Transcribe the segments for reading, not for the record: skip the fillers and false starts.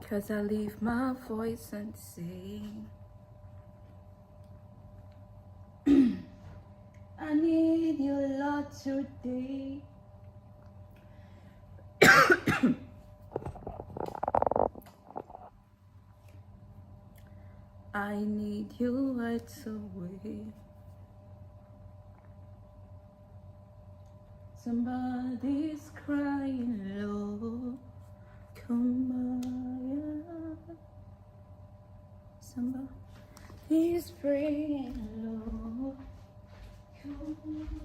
'cause I leave my voice and say I need you a lot today. I need you right away. Somebody's crying low. Come on. Somebody's praying low. Come on.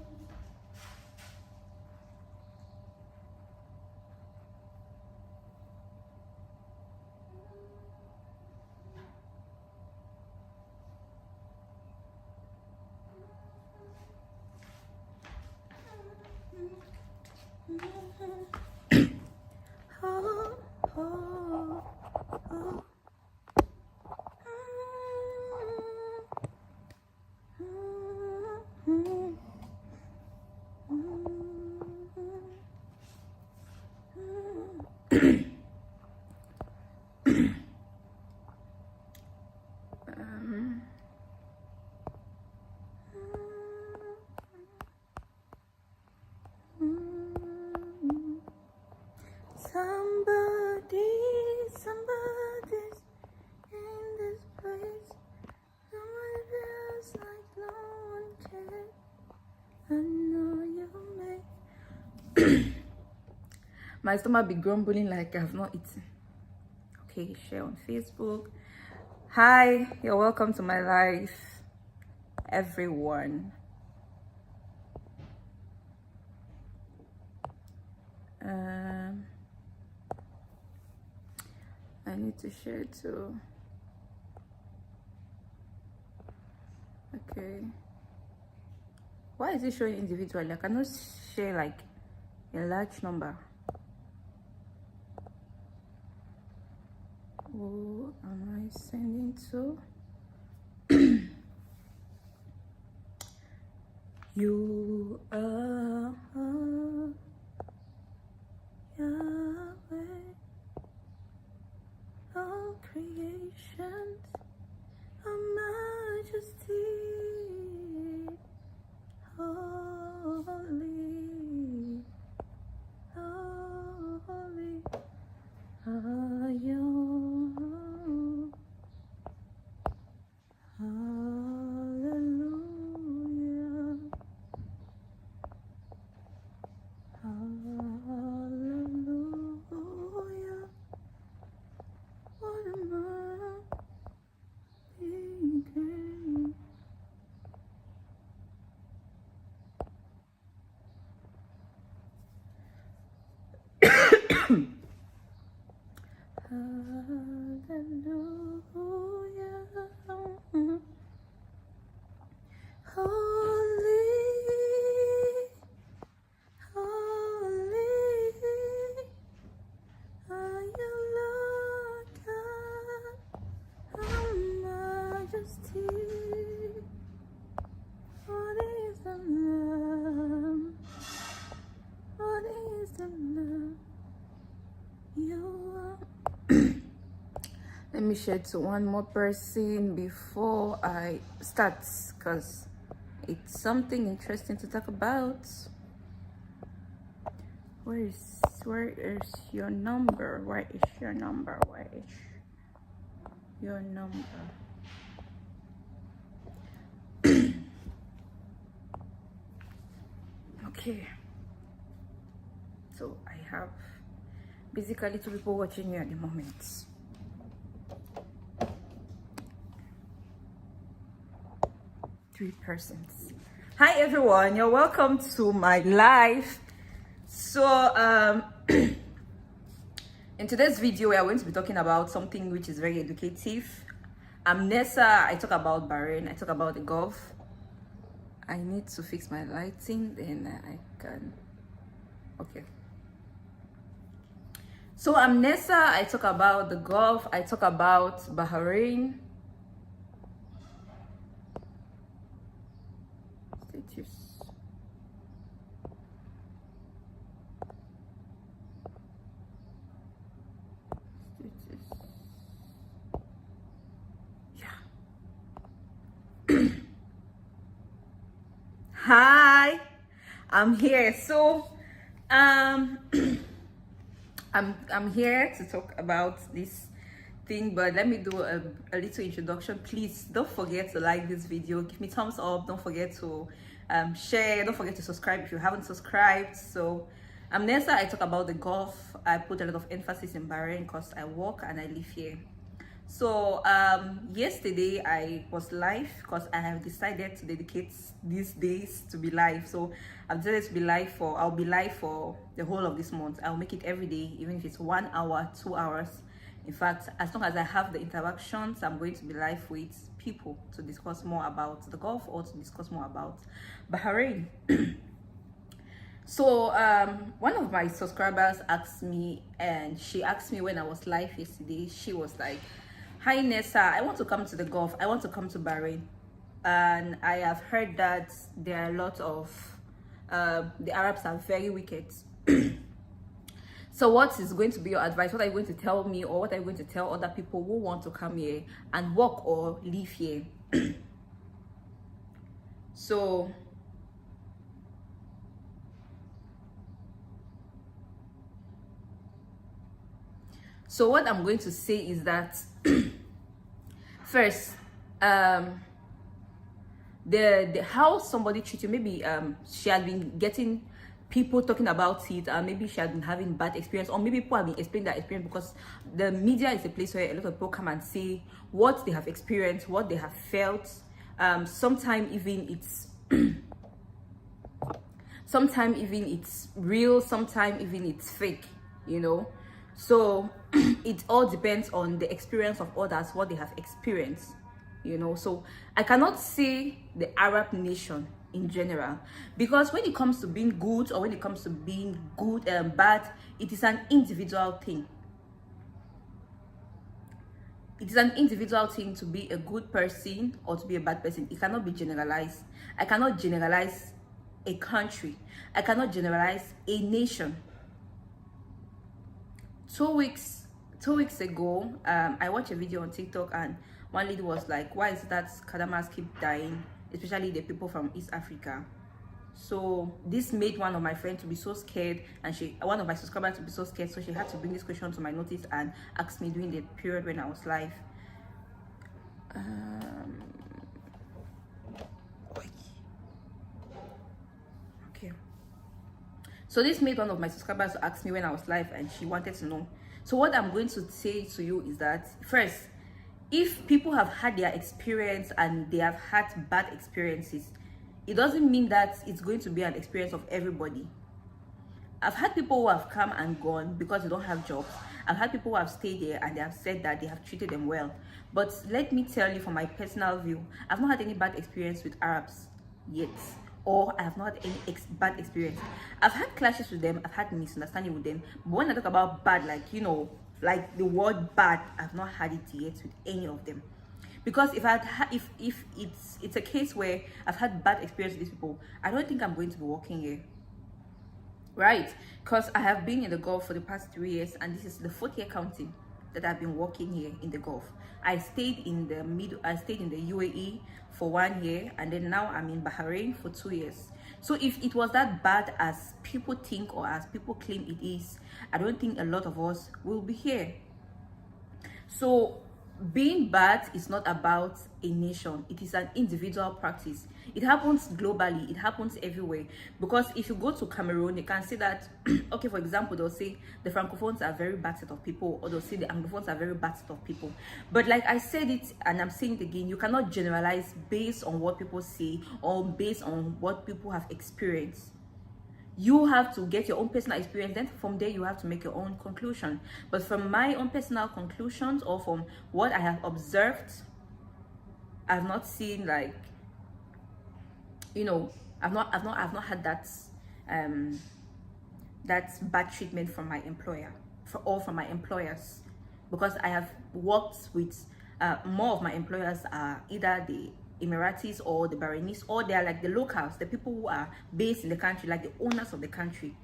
Oh, oh, oh. Somebody's in this place. Someone feels like no one cares. I know you may. My stomach be grumbling like I've not eaten. Okay, share on Facebook. Hi, you're welcome to my life, everyone. I need to share too. Okay. Why is it showing individually? I cannot share like a large number. Who am I sending to? You are Yahweh, all creations, a majesty, holy, holy are you. Hallelujah. Hallelujah. What a mighty king. Hallelujah. Holy, holy are you, Lord God, our majesty. What is the Lamb? What is the Lamb? You are. Let me share to one more person before I start, because it's something interesting to talk about. Where is your number? Where is your number? Where is your number? Okay. So I have basically 2 people watching me at the moment. Three persons. Hi everyone, you're welcome to my live. So in today's video we are going to be talking about something which is very educative. I'm Nessa. I talk about Bahrain, I talk about the Gulf. I need to fix my lighting, then I can. Okay. So I'm Nessa. I talk about the Gulf, I talk about Bahrain. Hi, I'm here. So, um, I'm here to talk about this thing, but let me do a little introduction. Please don't forget to like this video, give me thumbs up. Don't forget to share. Don't forget to subscribe if you haven't subscribed. So, I'm Nessa. I talk about the Gulf. I put a lot of emphasis in Bahrain because I work and I live here. So yesterday I was live because I have decided to dedicate these days to be live. So I've decided to be live for, I'll be live for the whole of this month. I'll make it every day, even if it's 1 hour, 2 hours. In fact, as long as I have the interactions, I'm going to be live with people to discuss more about the Gulf or to discuss more about Bahrain. So one of my subscribers asked me, and she asked me when I was live yesterday, she was like, hi Nessa, I want to come to the Gulf, I want to come to Bahrain, and I have heard that there are a lot of the Arabs are very wicked. So what is going to be your advice? What are you going to tell me, or what are you going to tell other people who want to come here and work or live here? So what I'm going to say is that first, the how somebody treats you, maybe she had been getting people talking about it, maybe she had been having bad experience, or maybe people have been explaining that experience, because the media is a place where a lot of people come and say what they have experienced, what they have felt. Sometimes even it's sometimes even it's real, sometimes even it's fake, you know. So it all depends on the experience of others, what they have experienced, you know. So I cannot say the Arab nation in general, because when it comes to being good, or when it comes to being good and bad, it is an individual thing. It is an individual thing to be a good person or to be a bad person. It cannot be generalized. I cannot generalize a country. I cannot generalize a nation. 2 weeks ago, I watched a video on TikTok, and one lady was like, why is it that Kadamas keep dying, especially the people from East Africa? So this made one of my friends to be so scared, and one of my subscribers to be so scared, so she had to bring this question to my notice and ask me during the period when I was live. Okay. So this made one of my subscribers ask me when I was live, and she wanted to know. So what I'm going to say to you is that, first, if people have had their experience and they have had bad experiences, it doesn't mean that it's going to be an experience of everybody. I've had people who have come and gone because they don't have jobs. I've had people who have stayed there and they have said that they have treated them well. But let me tell you, from my personal view, I've not had any bad experience with Arabs yet. Or I have not had any bad experience. I've had clashes with them, I've had misunderstanding with them. But when I talk about bad, like, you know, like the word bad, I've not had it yet with any of them. Because if it's a case where I've had bad experience with these people, I don't think I'm going to be working here. Right? Because I have been in the Gulf for the past 3 years, and this is the 4th year counting that I've been working here in the Gulf. I stayed in the UAE for 1 year, and then now I'm in Bahrain for 2 years. So if it was that bad as people think, or as people claim it is, I don't think a lot of us will be here. So being bad is not about a nation, it is an individual practice. It happens globally, it happens everywhere. Because if you go to Cameroon, you can see that okay, for example, they'll say the francophones are a very bad set of people, or they'll say the anglophones are a very bad set of people. But like I said it, and I'm saying it again, you cannot generalize based on what people say or based on what people have experienced. You have to get your own personal experience, then from there you have to make your own conclusion. But from my own personal conclusions, or from what I have observed, I've not seen, like, you know, I've not had that that bad treatment from my employer, or from my employers, because I have worked with more of my employers are either the Emiratis or the Bahrainese, or they're like the locals, the people who are based in the country, like the owners of the country,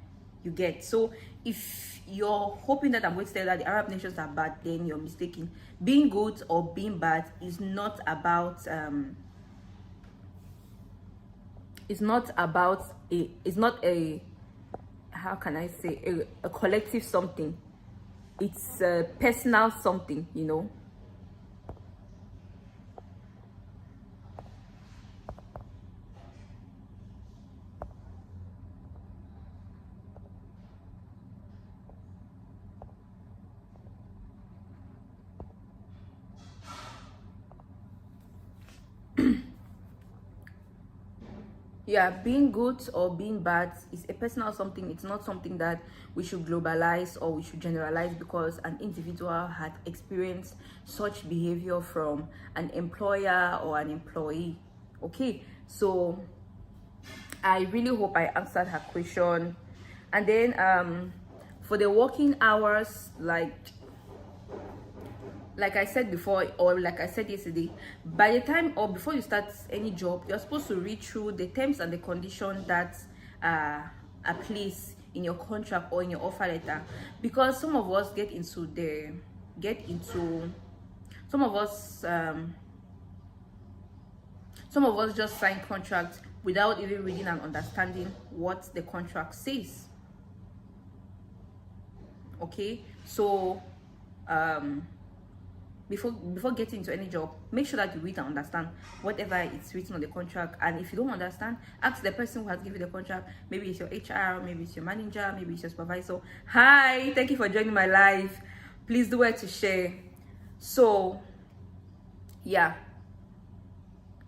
you get. So if you're hoping that I'm going to say that the Arab nations are bad, then you're mistaken. Being good or being bad is not about it's not about it's not a, how can I say, a collective something. It's a personal something, you know. Yeah, being good or being bad is a personal something. It's not something that we should globalize or we should generalize because an individual had experienced such behavior from an employer or an employee. Okay, so I really hope I answered her question. And then for the working hours, like I said before, or like I said yesterday, by the time or before you start any job, you're supposed to read through the terms and the conditions that are placed in your contract or in your offer letter, because some of us some of us just sign contracts without even reading and understanding what the contract says. Okay, so before getting into any job, make sure that you read and understand whatever it's written on the contract. And if you don't understand, ask the person who has given the contract. Maybe it's your HR, maybe it's your manager, maybe it's your supervisor. Hi, thank you for joining my live. Please do it to share. So yeah,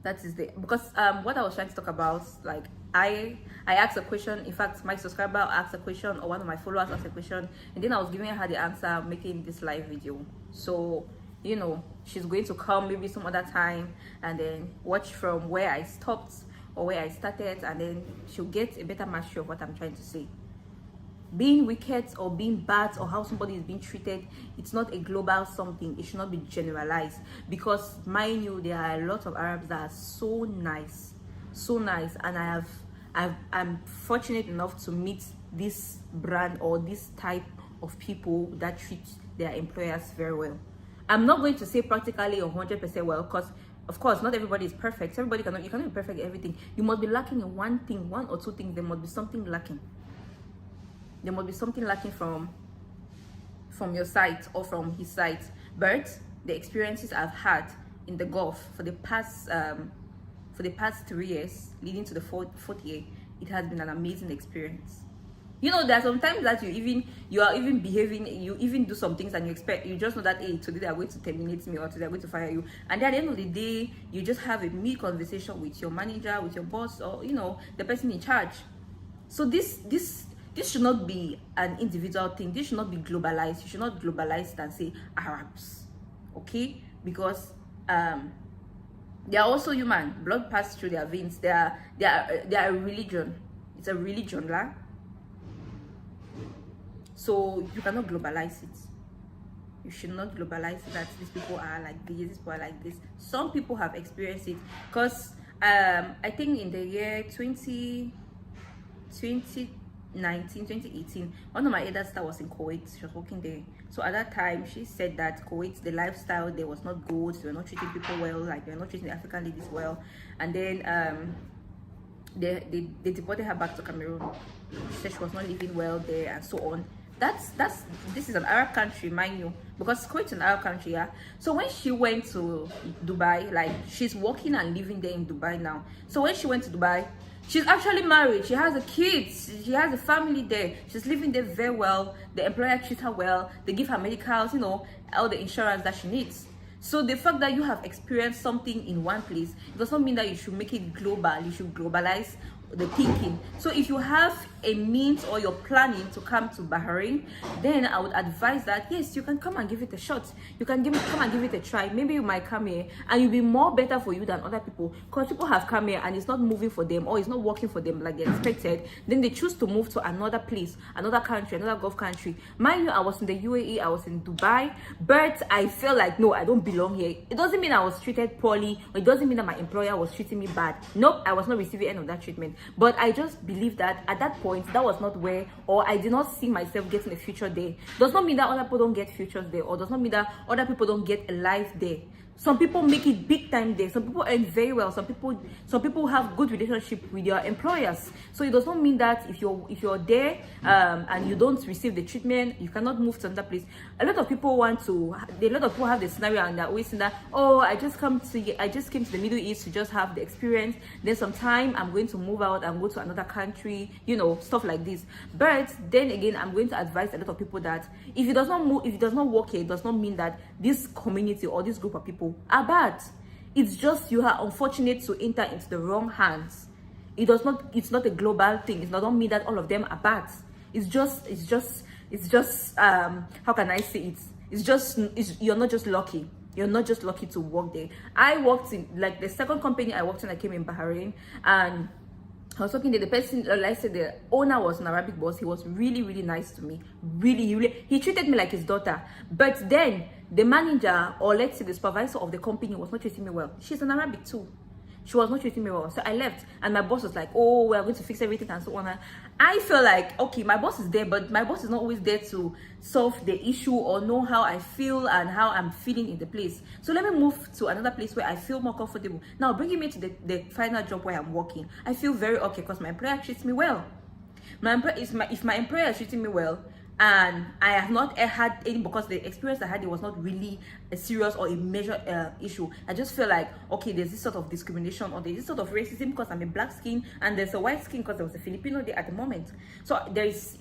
that is the, because what I was trying to talk about, like I asked a question. In fact, my subscriber asked a question, or one of my followers asked a question, and then I was giving her the answer, making this live video. So you know, she's going to come maybe some other time and then watch from where I stopped or where I started, and then she'll get a better mastery of what I'm trying to say. Being wicked or being bad or how somebody is being treated, it's not a global something. It should not be generalized, because mind you, there are a lot of Arabs that are so nice, and I'm fortunate enough to meet this brand or this type of people that treat their employers very well. I'm not going to say practically 100% well, because of course not everybody is perfect. You cannot be perfect at everything. You must be lacking in one thing, one or two things. There must be something lacking. There must be something lacking from your side or from his side. But the experiences I've had in the Gulf for the past 3 years leading to the fourth year, it has been an amazing experience. You know, there are sometimes that you are even behaving, you even do some things and you just know that, hey, today they are going to terminate me or today they are going to fire you. And at the end of the day, you just have a mid conversation with your manager, with your boss, or you know, the person in charge. So this should not be an individual thing. This should not be globalized. You should not globalize it and say Arabs, okay? Because they are also human. Blood passes through their veins. They are a religion. It's a religion, lah. So you cannot globalize it. You should not globalize it that these people are like this, these people are like this. Some people have experienced it, because I think in the year 2018, one of my elders was in Kuwait. She was working there. So at that time, she said that Kuwait, the lifestyle there was not good. They were not treating people well, like they were not treating the African ladies well. And then they deported her back to Cameroon. She said she was not living well there and so on. This is an Arab country, mind you, because Kuwait is an Arab country, yeah. So when she went to Dubai, like she's working and living there in Dubai now. So when she went to Dubai, she's actually married. She has a kid. She has a family there. She's living there very well. The employer treats her well. They give her medicals, you know, all the insurance that she needs. So the fact that you have experienced something in one place, it does not mean that you should make it global. You should globalize the thinking. So if you have a means or you're planning to come to Bahrain, then I would advise that yes, you can come and give it a shot. You can come and give it a try. Maybe you might come here and you'll be more better for you than other people, because people have come here and it's not moving for them or it's not working for them like they expected. Then they choose to move to another place, another country, another Gulf country. Mind you, I was in the UAE, I was in Dubai, but I felt like no, I don't belong here. It doesn't mean I was treated poorly, or it doesn't mean that my employer was treating me bad. Nope, I was not receiving any of that treatment. But I just believe that at that point, that was not where, or I did not see myself getting a future there. Does not mean that other people don't get futures there, or does not mean that other people don't get a life there. Some people make it big time there. Some people earn very well. Some people have good relationship with their employers. So it does not mean that if you're there and you don't receive the treatment, you cannot move to another place. A lot of people have the scenario, and they're always saying that, oh, I just came to the Middle East to just have the experience. Then sometime I'm going to move out and go to another country, stuff like this. But then again, I'm going to advise a lot of people that if it does not work here, it does not mean that this community or this group of people are bad. It's just you are unfortunate to enter into the wrong hands. It's not a global thing. It does not mean that all of them are bad. It's just how can I say it? You're not just lucky. You're not just lucky to work there. I worked in, like, the second company I worked in, I came in Bahrain, and I was talking to the person, like I said, the owner was an Arabic boss. He was really, really nice to me. He treated me like his daughter. But then the manager, or let's say the supervisor of the company, was not treating me well. She's an Arabic too. She was not treating me well. So I left, and my boss was like, oh, we're going to fix everything and so on. And I feel like, okay, my boss is there, but my boss is not always there to solve the issue or know how I feel and how I'm feeling in the place. So let me move to another place where I feel more comfortable. Now, bringing me to the final job where I'm working, I feel very okay because my employer treats me well. If my employer is treating me well, and I have not had any, because the experience I had, it was not really a serious or a major issue. I just feel like, okay, there's this sort of discrimination or there's this sort of racism because I'm a black skin, and there's a white skin because there was a Filipino there at the moment. So there's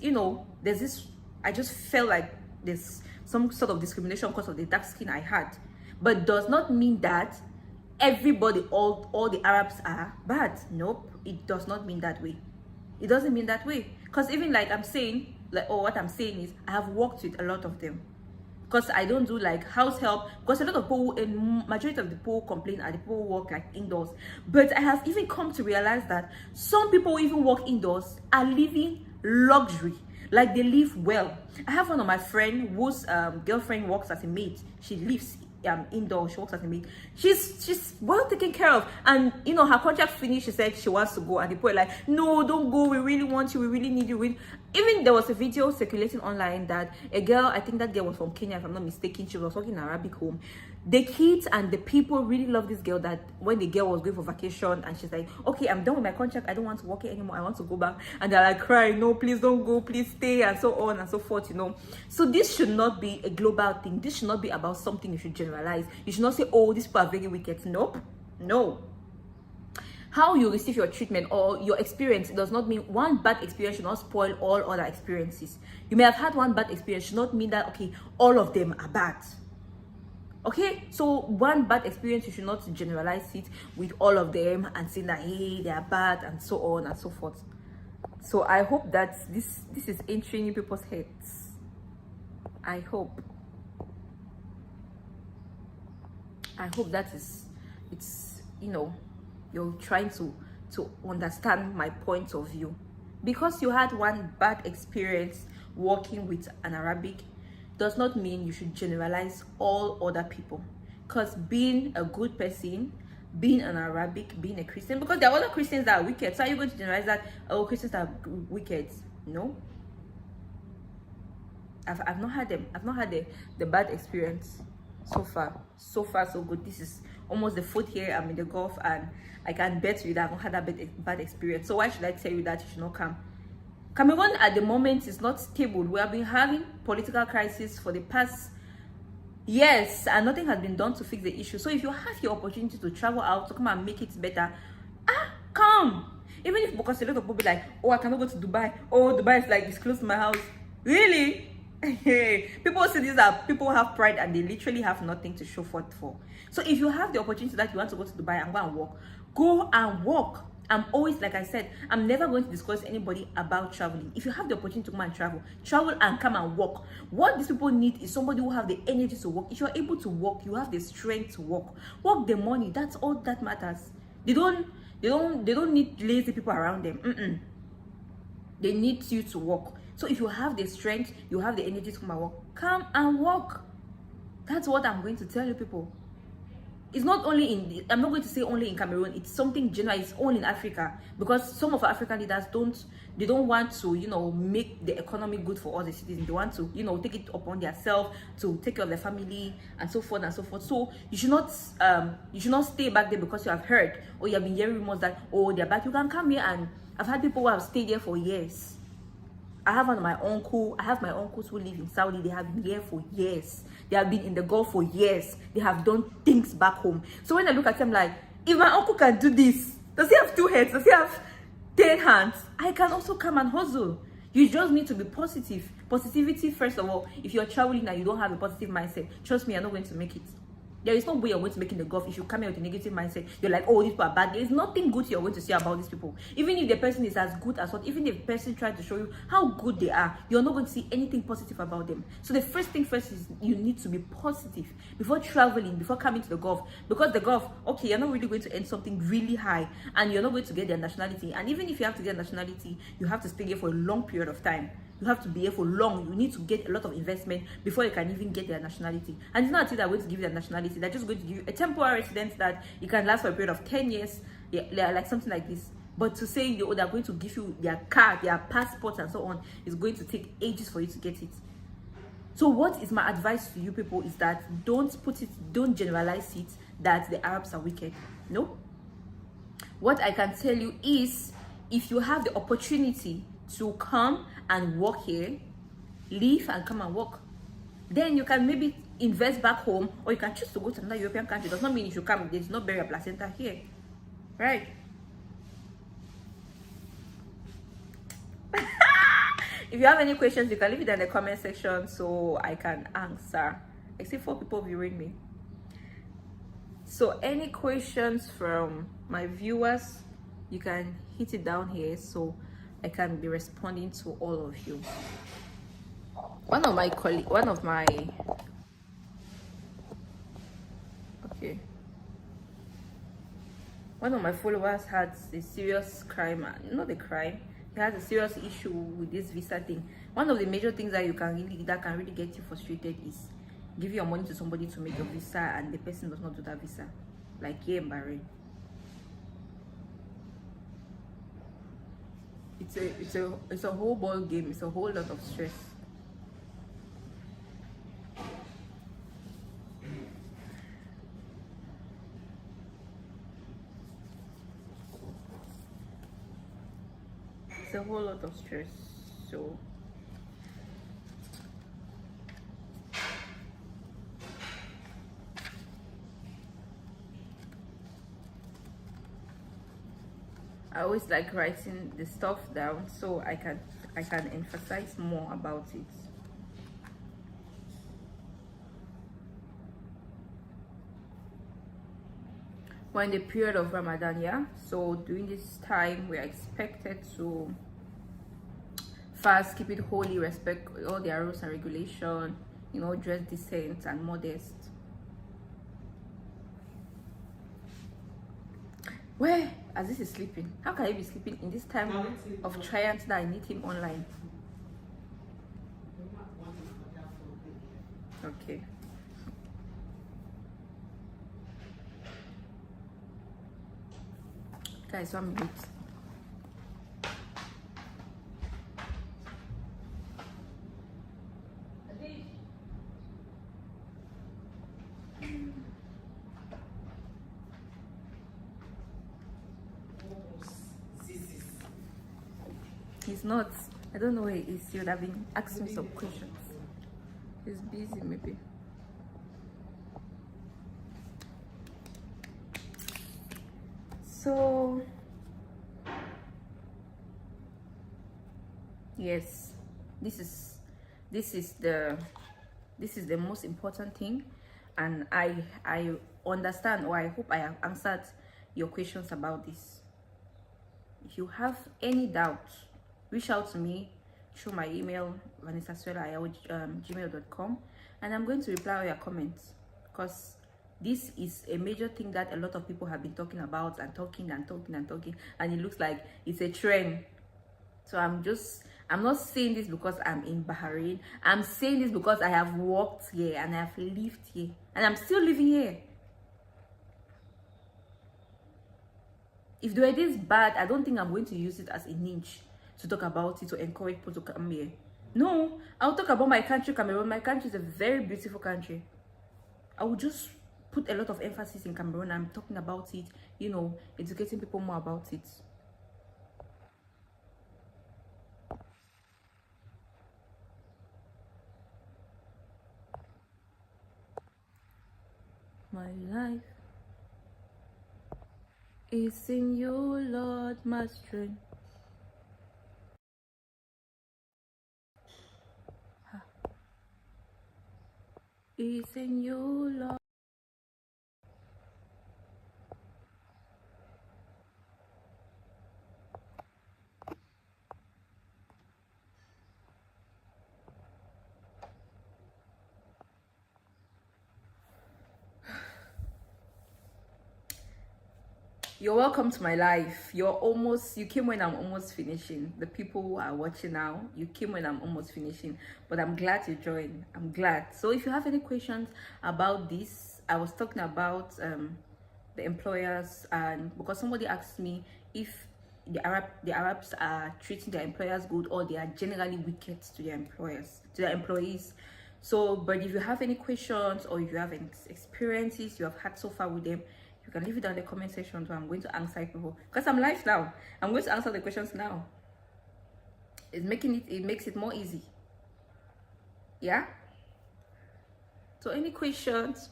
this, I just felt like there's some sort of discrimination because of the dark skin I had. But does not mean that everybody, all the Arabs are bad. Nope, it does not mean that way. It doesn't mean that way. Because even like I'm saying, what I'm saying is, I have worked with a lot of them. Because I don't do like house help. Because a lot of people, and majority of the people complain, and the people who work like indoors. But I have even come to realize that some people who even work indoors are living luxury. Like, they live well. I have one of my friends whose girlfriend works as a maid. She lives indoors. She works as a maid. She's well taken care of, and her contract finished. She said she wants to go, and the people are like, no, don't go, we really want you, we really need you. Even there was a video circulating online that a girl, I think that girl was from Kenya if I'm not mistaken, she was working in an Arabic home. The kids and the people really love this girl, that when the girl was going for vacation and she's like, okay, I'm done with my contract, I don't want to work here anymore, I want to go back, and they're like crying, no, please don't go, please stay, and so on and so forth. So this should not be a global thing. This should not be about something you should generalize. You should not say, oh, these people are very wicked. Nope. No. How you receive your treatment or your experience does not mean one bad experience should not spoil all other experiences. You may have had one bad experience, should not mean that, okay, all of them are bad. Okay, so one bad experience, you should not generalize it with all of them and say that, hey, they are bad and so on and so forth. So I hope that this is entering in people's heads. I hope that it's you're trying to understand my point of view. Because you had one bad experience working with an Arabic does not mean you should generalize all other people. Because being a good person, being an Arabic, being a Christian, because there are other Christians that are wicked, so are you going to generalize that, oh, Christians are wicked? No. I've not had the bad experience so far. So far so good. This is almost the 4th year I'm in the Gulf, and I can bet you that I've not had that bad experience. So why should I tell you that you should not come? Cameroon at the moment is not stable. We have been having political crisis for the past years, and nothing has been done to fix the issue. So if you have your opportunity to travel out to come and make it better, come. Even if, because a lot of people be like, oh, I cannot go to Dubai. Oh, Dubai is like it's close to my house. Really? People say these are people who have pride and they literally have nothing to show forth for. So if you have the opportunity that you want to go to Dubai and go and work, go and work. I'm always, like I said, I'm never going to discuss anybody about traveling. If you have the opportunity to come and travel and come and work. What these people need is somebody who have the energy to work. If you're able to work, you have the strength to work. Work the money. That's all that matters. They don't need lazy people around them. They need you to work. So if you have the strength, you have the energy to come and work, come and work. That's what I'm going to tell you people. it's not only I'm not going to say only in Cameroon, it's something general, it's all in Africa, because some of our African leaders don't want to, you know, make the economy good for all the citizens. They want to, you know, take it upon themselves to take care of their family and so forth and so forth. So you should not stay back there because you have heard or you have been hearing rumors that, oh, they're back. You can come here, and I've had people who have stayed there for years. I have my uncles who live in Saudi. They have been here for years. They have been in the Gulf for years. They have done things back home. So when I look at them, like, if my uncle can do this, does he have 2 heads? Does he have 10 hands? I can also come and hustle. You just need to be positive. Positivity, first of all. If you're traveling and you don't have a positive mindset, trust me, you're not going to make it. There is no way you're going to make in the Gulf if you come here with a negative mindset. You're like, oh, these people are bad. There is nothing good you're going to say about these people. Even if the person is as good as what, even if the person tries to show you how good they are, you're not going to see anything positive about them. So the first thing first is you need to be positive before traveling, before coming to the Gulf. Because the Gulf, okay, you're not really going to earn something really high, and you're not going to get their nationality. And even if you have to get nationality, you have to stay here for a long period of time. You have to be here for long. You need to get a lot of investment before you can even get their nationality. And it's not until they're going to give you their nationality, they're just going to give you a temporary residence that you can last for a period of 10 years, like something like this. But to say they're going to give you their card, their passports, and so on, is going to take ages for you to get it. So what is my advice to you people is that don't generalize it that the Arabs are wicked. No. What I can tell you is, if you have the opportunity to come and work here, leave and come and work, then you can maybe invest back home, or you can choose to go to another European country. Does not mean you should come. There's no burial placenta here, right? If you have any questions, you can leave it in the comment section so I can answer, except for people viewing me. So any questions from my viewers, you can hit it down here so I can be responding to all of you. One of my followers had a serious crime, not a crime, he has a serious issue with this visa thing. One of the major things that can really get you frustrated is give your money to somebody to make a visa and the person does not do that visa, like here in Bahrain. It's a whole ball game. It's a whole lot of stress. It's a whole lot of stress. So I always like writing the stuff down so I can emphasize more about it. We're in the period of Ramadan, yeah, so during this time we're expected to fast, keep it holy, respect all their rules and regulation, you know, dress decent and modest. Where Aziz is sleeping? How can he be sleeping in this time of triumph that I need him online? Okay. Guys, 1 minute. He's not. I don't know where he is. He would have been asking me some questions. He's busy, maybe. So yes, this is the most important thing, and I understand, or I hope I have answered your questions about this. If you have any doubt, reach out to me through my email, vanessasuela@gmail.com, and I'm going to reply all your comments, because this is a major thing that a lot of people have been talking about and talking, and it looks like it's a trend. So I'm not saying this because I'm in Bahrain. I'm saying this because I have worked here and I have lived here and I'm still living here. If they were this bad, I don't think I'm going to use it as a niche to talk about it, to encourage people to come here. No, I'll talk about my country, Cameroon. My country is a very beautiful country. I will just put a lot of emphasis in Cameroon. I'm talking about it, you know, educating people more about it. My life is in you, Lord, my strength. It's in you, Lord. You're welcome to my life. You came when I'm almost finishing. The people who are watching now, you came when I'm almost finishing, but I'm glad you joined. I'm glad. So if you have any questions about this, I was talking about the employers, and because somebody asked me if the Arabs are treating their employers good, or they are generally wicked to their employees. So, but if you have any questions, or if you have any experiences you have had so far with them, you can leave it down in the comment section. So I'm going to answer people because I'm live now. I'm going to answer the questions now. It makes it more easy. Yeah. So any questions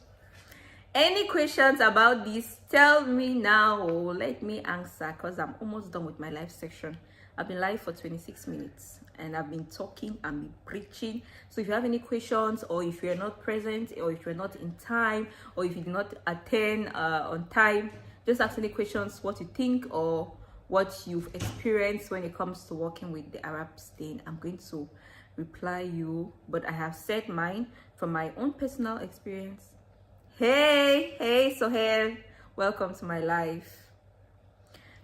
about this, tell me now, or let me answer, because I'm almost done with my live section. I've been live for 26 minutes and I've been talking and been preaching. So if you have any questions, or if you're not present, or if you're not in time, or if you did not attend on time, just ask any questions, what you think or what you've experienced when it comes to working with the Arabs. Then I'm going to reply you, but I have said mine from my own personal experience. Hey Sohail, welcome to my life.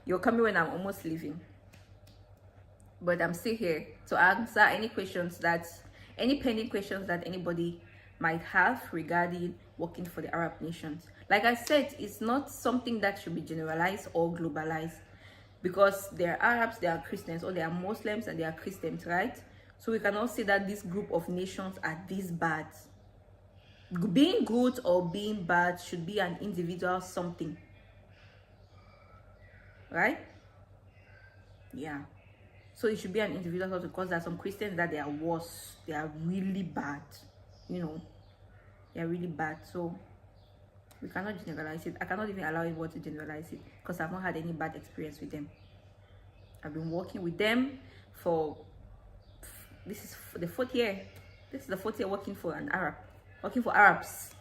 You're coming when I'm almost leaving, but I'm still here to answer any pending questions that anybody might have regarding working for the Arab nations. Like I said, it's not something that should be generalized or globalized, because there are Arabs, there are Christians, or there are Muslims and there are Christians, right? So we cannot say that this group of nations are this bad. Being good or being bad should be an individual something, right? Yeah. So it should be an individual something, because there are some Christians that they are worse. They are really bad. You know, they are really bad. So we cannot generalize it. I cannot even allow anyone to generalize it, because I've not had any bad experience with them. I've been working with them for the fourth year. This is the fourth year working for Arabs,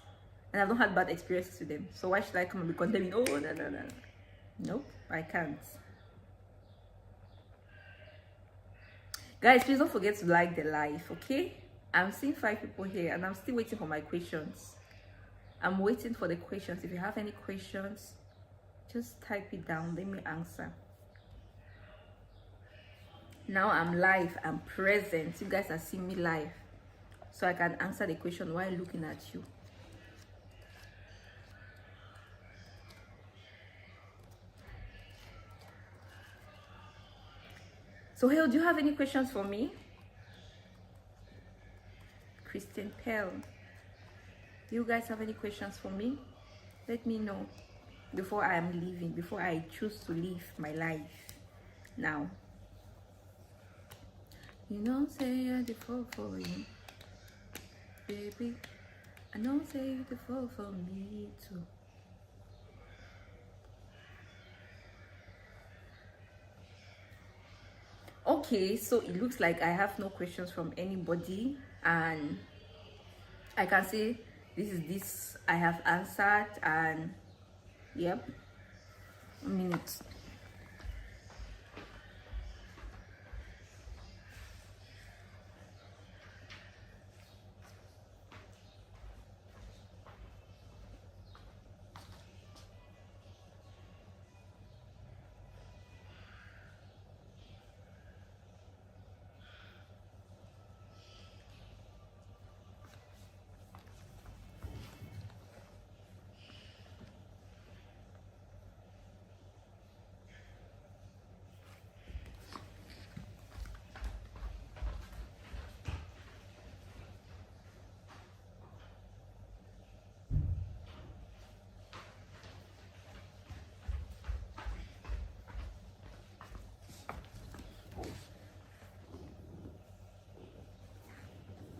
and I've not had bad experiences with them. So why should I come and be condemning? Oh, no. Nope, I can't. Guys, please don't forget to like the live, okay? I'm seeing 5 people here and I'm still waiting for my questions. I'm waiting for the questions. If you have any questions, just type it down. Let me answer. Now I'm live. I'm present. You guys are seeing me live, so I can answer the question while looking at you. So, hey, do you have any questions for me? Christian Pell, do you guys have any questions for me? Let me know before I am leaving, before I choose to leave my life now. You don't say you're the fall for you, baby. I don't say you're the fall for me too. Okay, so it looks like I have no questions from anybody, and I can see this I have answered. And yep, a minute.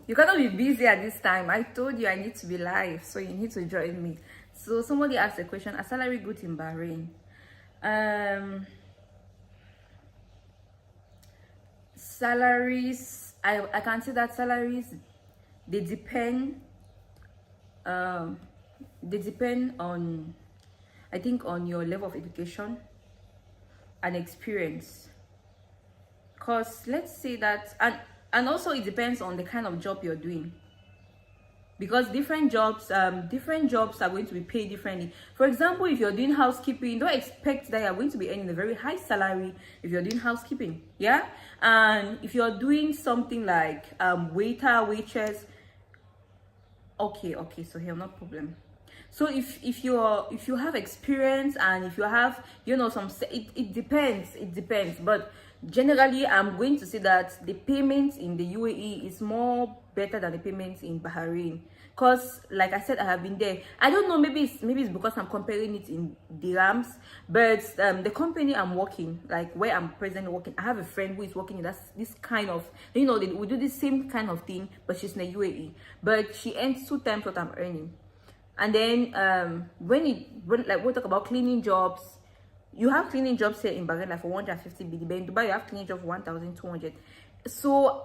You cannot be busy at this time. I told you I need to be live, so you need to join me. So somebody asked a question: are salary good in Bahrain? Salaries, I can say that salaries, they depend on, I think, on your level of education and experience. Because let's say that, and also it depends on the kind of job you're doing, because different jobs are going to be paid differently. For example, if you're doing housekeeping, don't expect that you're going to be earning a very high salary if you're doing housekeeping. Yeah. And if you're doing something like waiter, waitress, okay, so here, no problem. So if you have experience, and if you have, some, it depends, but generally I'm going to say that the payments in the UAE is more better than the payments in Bahrain, because like I said, I have been there. I don't know, maybe it's because I'm comparing it in dirhams, but the company I'm working, like where I'm presently working, I have a friend who is working in this kind of, we do the same kind of thing, but she's in the UAE, but she earns 2 times what I'm earning. And then when we talk about cleaning jobs, you have cleaning jobs here in Bahrain like for 150 BD, but in Dubai you have cleaning jobs for 1,200. So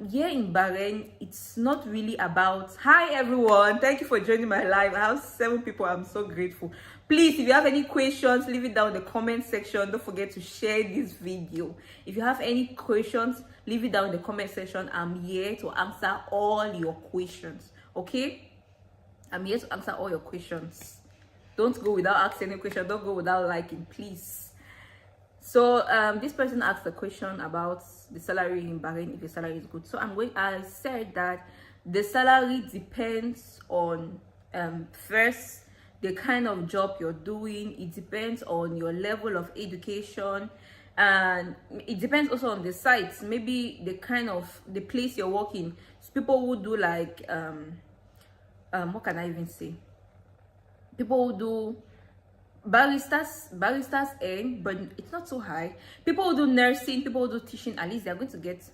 here in Bahrain, it's not really about, hi everyone, thank you for joining my live. I have 7 people. I'm so grateful. Please, if you have any questions, leave it down in the comment section. Don't forget to share this video. If you have any questions, leave it down in the comment section. I'm here to answer all your questions. Okay, I'm here to answer all your questions. Don't go without asking any question. Don't go without liking, please. So this person asked a question about the salary in Bahrain, if the salary is good. So I said that the salary depends on first, the kind of job you're doing. It depends on your level of education, and it depends also on the sites, maybe the place you're working. So people who do like what can I even say, people who do baristas earn, but it's not so high. People who do nursing, people who do teaching, at least they're going to get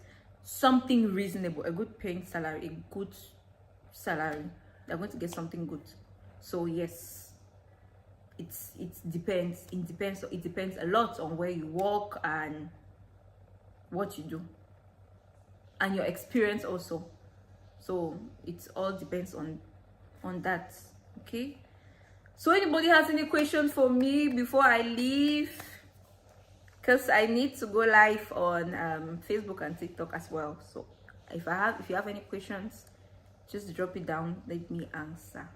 something reasonable, a good paying salary, a good salary. They're going to get something good. So yes, it depends a lot on where you work and what you do and your experience also. So it all depends on that. Okay, so anybody has any questions for me before I leave? Because I need to go live on Facebook and TikTok as well. So if you have any questions, just drop it down, let me answer.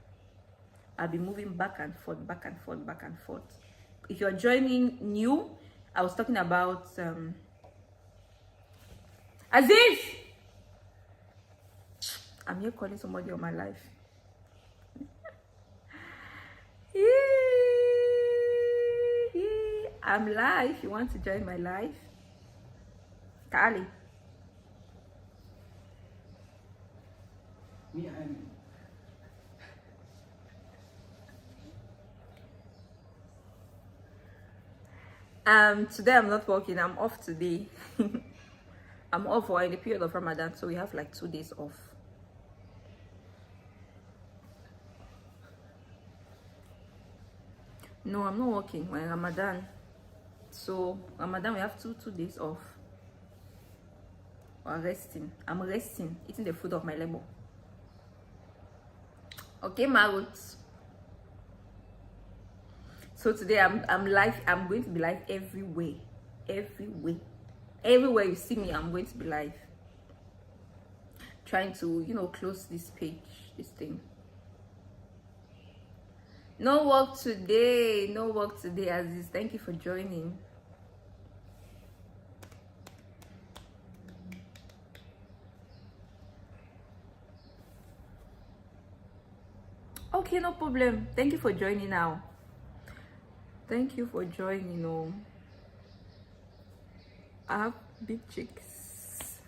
I'll be moving back and forth. If you're joining new, I was talking about Aziz, I'm here calling somebody on my life. I'm live. You want to join my live? Kali. Me, today I'm not working. I'm off today. I'm off for the period of Ramadan, so we have like 2 days off. No, I'm not working when Ramadan. So Ramadan we have two days off. Or resting. I'm resting, eating the fruit of my labor. Okay, Marut. So today I'm live. I'm going to be live everywhere. Everywhere you see me, I'm going to be live. Trying to, close this page, this thing. No work today, Aziz. Thank you for joining. Okay, no problem. Thank you for joining now. Thank you for joining. I have big chicks.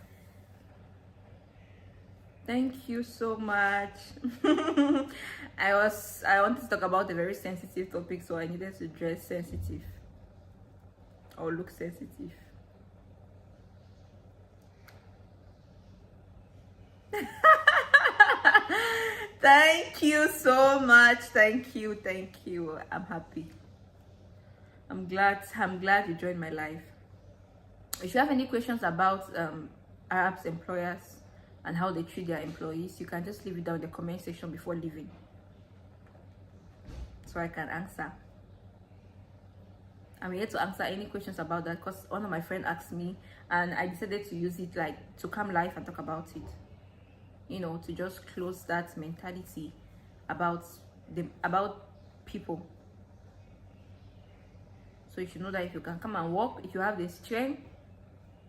Thank you so much. I wanted to talk about a very sensitive topic, so I needed to dress sensitive or look sensitive. Thank you so much. Thank you. I'm happy. I'm glad you joined my life. If you have any questions about Arabs employers and how they treat their employees, you can just leave it down in the comment section before leaving, so I can answer. I'm here to answer any questions about that because one of my friends asked me, and I decided to use it like to come live and talk about it. You know, to just close that mentality about people. So you should know that if you can come and walk, if you have the strength,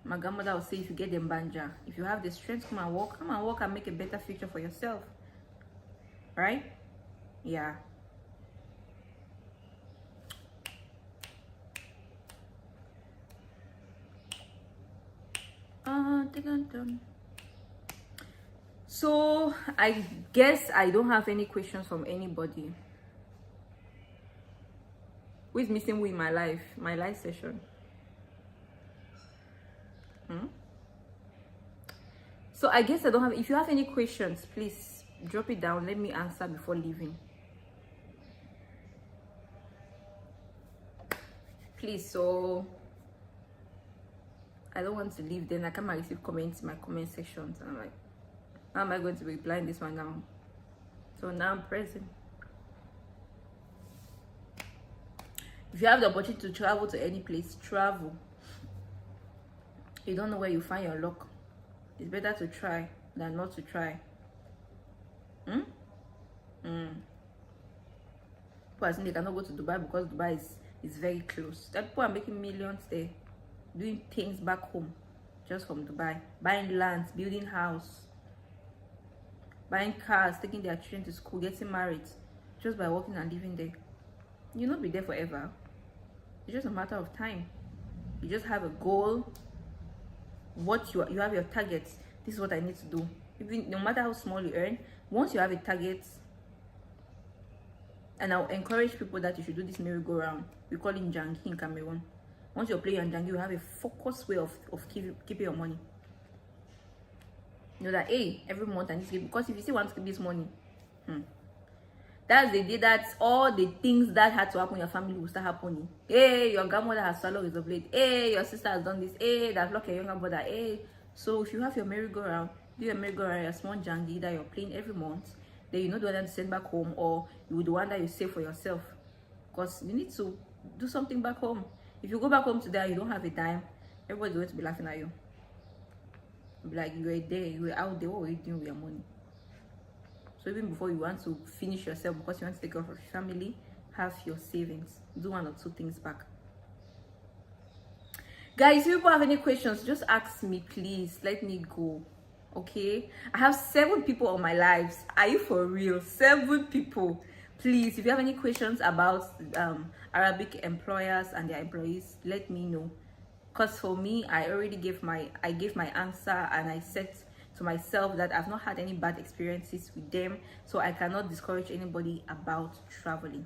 my grandmother would say, if you get them banja, if you have the strength, come and walk and make a better future for yourself. Right? Yeah. So I guess I don't have any questions from anybody. Who is missing with my live session? So I guess I don't have. If you have any questions, please drop it down. Let me answer before leaving. Please, so I don't want to leave. Then I come and receive comments in my comment sections, and I'm like, how am I going to be replying this one now? So now I'm present. If you have the opportunity to travel to any place, travel. You don't know where you find your luck. It's better to try than not to try. People are saying they cannot go to Dubai because Dubai is very close. That people are making millions there, doing things back home, just from Dubai, buying lands, building house, buying cars, taking their children to school, getting married, just by working and living there. You'll not be there forever. It's just a matter of time. You just have a goal. You have your targets. This is what I need to do. Even no matter how small you earn, once you have a target, and I'll encourage people that you should do this merry-go-round. We call it Jangi in Cameroon. Once you're playing Jangi, you have a focused way of keeping your money. You know that, hey, every month I need to give, because if you still want to keep this money, that's the day that all the things that had to happen in your family will start happening. Hey, your grandmother has swallowed his blade. Hey, your sister has done this. Hey, that locked your younger brother. Hey, so if you have your merry-go-round, do your merry-go-round, your small Jangi that you're playing every month, then you know the one that to send back home, or you the one that you save for yourself, because you need to do something back home. If you go back home today, you don't have a dime, everybody's going to be laughing at you. Be like, you were there, you were out there, what were you doing with your money? So even before you want to finish yourself because you want to take care of your family, have your savings. Do 1 or 2 things back. Guys, if people have any questions, just ask me, please. Let me go. Okay? I have 7 people on my lives. Are you for real? 7 people. Please, if you have any questions about Arabic employers and their employees, let me know. Because for me, I already gave my answer, and I said to myself that I've not had any bad experiences with them, so I cannot discourage anybody about traveling.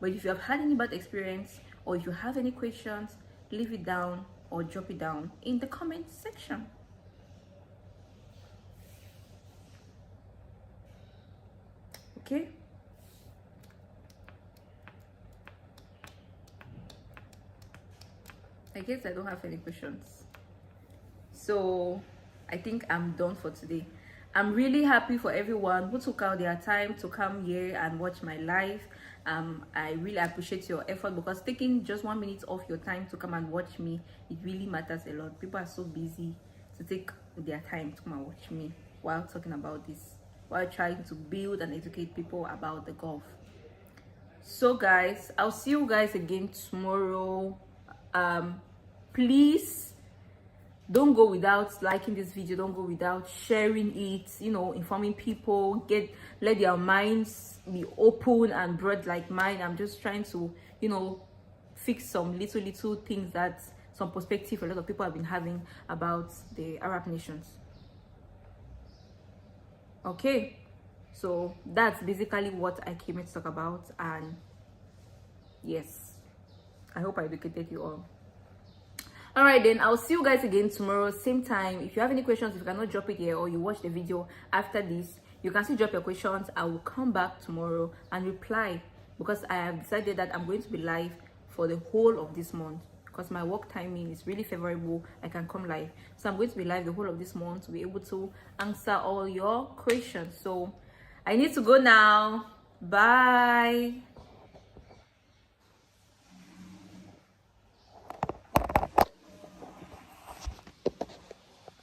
But if you have had any bad experience, or if you have any questions, leave it down or drop it down in the comment section. Okay? I guess I don't have any questions, so I think I'm done for today. I'm really happy for everyone who took out their time to come here and watch my live. I really appreciate your effort, because taking just 1 minute off your time to come and watch me, it really matters a lot. People are so busy to take their time to come and watch me while talking about this, while trying to build and educate people about the Gulf. So guys, I'll see you guys again tomorrow. Please don't go without liking this video, don't go without sharing it, you know, informing people, let their minds be open and broad like mine. I'm just trying to, you know, fix some little things that some perspective a lot of people have been having about the Arab nations. Okay, so that's basically what I came here to talk about, and yes, I hope I educated you all. All right, then I'll see you guys again tomorrow, same time. If you have any questions, if you cannot drop it here, or you watch the video after this, You can still drop your questions. I will come back tomorrow and reply, because I have decided that I'm going to be live for the whole of this month, because my work timing is really favorable. I can come live, so I'm going to be live the whole of this month to be able to answer all your questions. So I need to go now. Bye.